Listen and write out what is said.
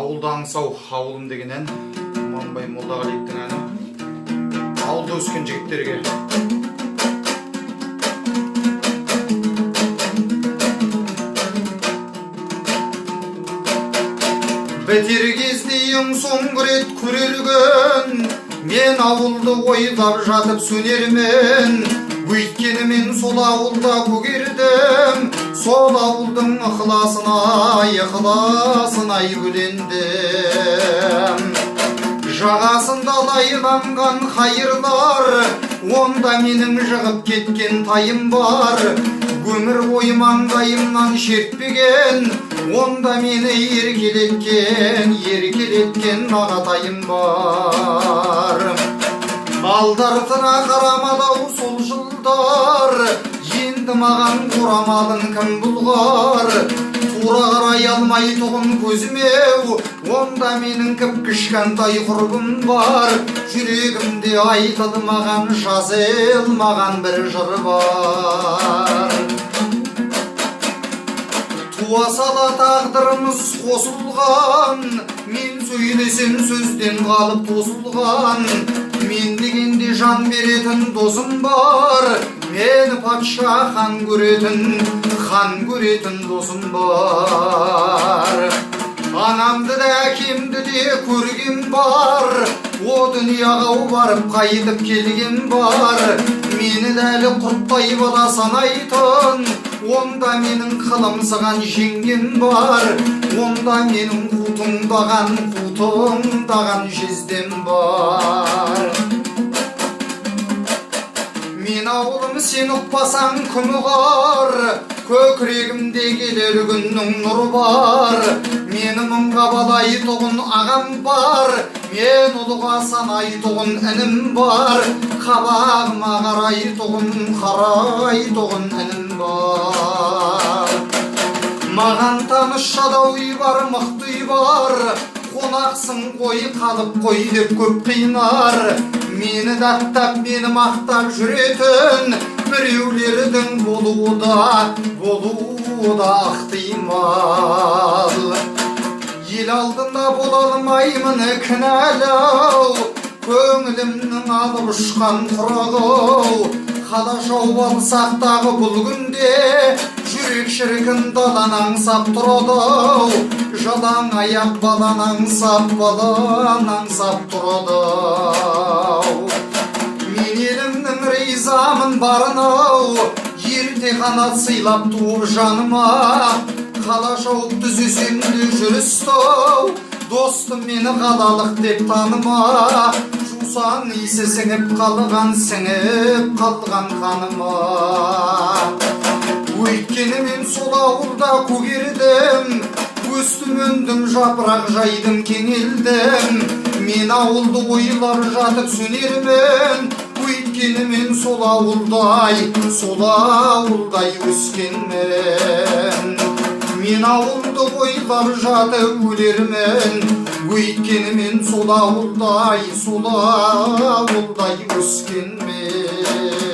Ауылда аңсау ауылым деген ән Құманбай Молдағалиевтің әні. Ауылда өскен жігіттерге. Бітер кезде ең соңғы рет көрерген, мен ауылды ойлап жатып сөнермен. Өйткені мен сол ауылда көгердім, сол ауылдың ықыласына өлендім. Жағасында лайланған қайырлар, онда менің жығып кеткен тайым бар. Өмір бойы маңдайымнан шертпеген, онда мені еркелеткен ағатайым бар. Алды-артына қарамадау сол жылдар, енді маған орамалын кім бұлғар. Тура қарай алмай тұғын көзіме, онда менің кіп-кішкентай құрбым бар. Жүрегімде айтылмаған, жазылмаған бір жыр бар. Туа сала тағдырымыз қосылған, мен сөйлесем сөзден қалып тосылған. Мен дегенде жан беретін досым бар, мені патша хан көретін досым бар. Анамды да әкемді де көрген бар, о дүнияға барып қайтып келген бар. Мені дәлі құрттай бала санайтын, онда менің қылымсыған жеңгем бар. Онда менің қутыңдаған жездем бар. Мен ауылым сен ұқпасаң күн ұғар, көкірегімде келер күннің нұры бар. Мені мұңға балайтұғын ағам бар, мен ұлыға санайтұғын інім бар. Қабағыма қарайтұғын інім бар. Маған таныс жадау үй бар, мықты үй бар. Қонақсың қой, қалып қой деп көп қинар. Мені даттап, мені мақтап жүретін, біреулердің болуы да ықтимал. Ел алдында бола алмаймын кінәлау, көңілімнің алып ұшқан құралау. Қала жауып алсақ дағы бұл күнде, жүрек шіркін далан аңсап тұрады. Жалаң аяқ балан аңсап тұрады. Мен елімнің ризамын барынау, ерте қанат сыйлап туып жаныма. Қала жауып түзесемді жүрістау, достым мені қалалық деп таныма. Жусан иісі сіңіп қалған қаныма. Өйткені мен сол ауылда көгердім, өстім өндім жапырақ жайдым кеңелдім. Мен ауылды ойлар жатып сөнермен, өйткені мен сол ауылдай өскенмен. Мен ауылды ойлар жатып өлермен, өйткені мен сол ауылдай өскенмен.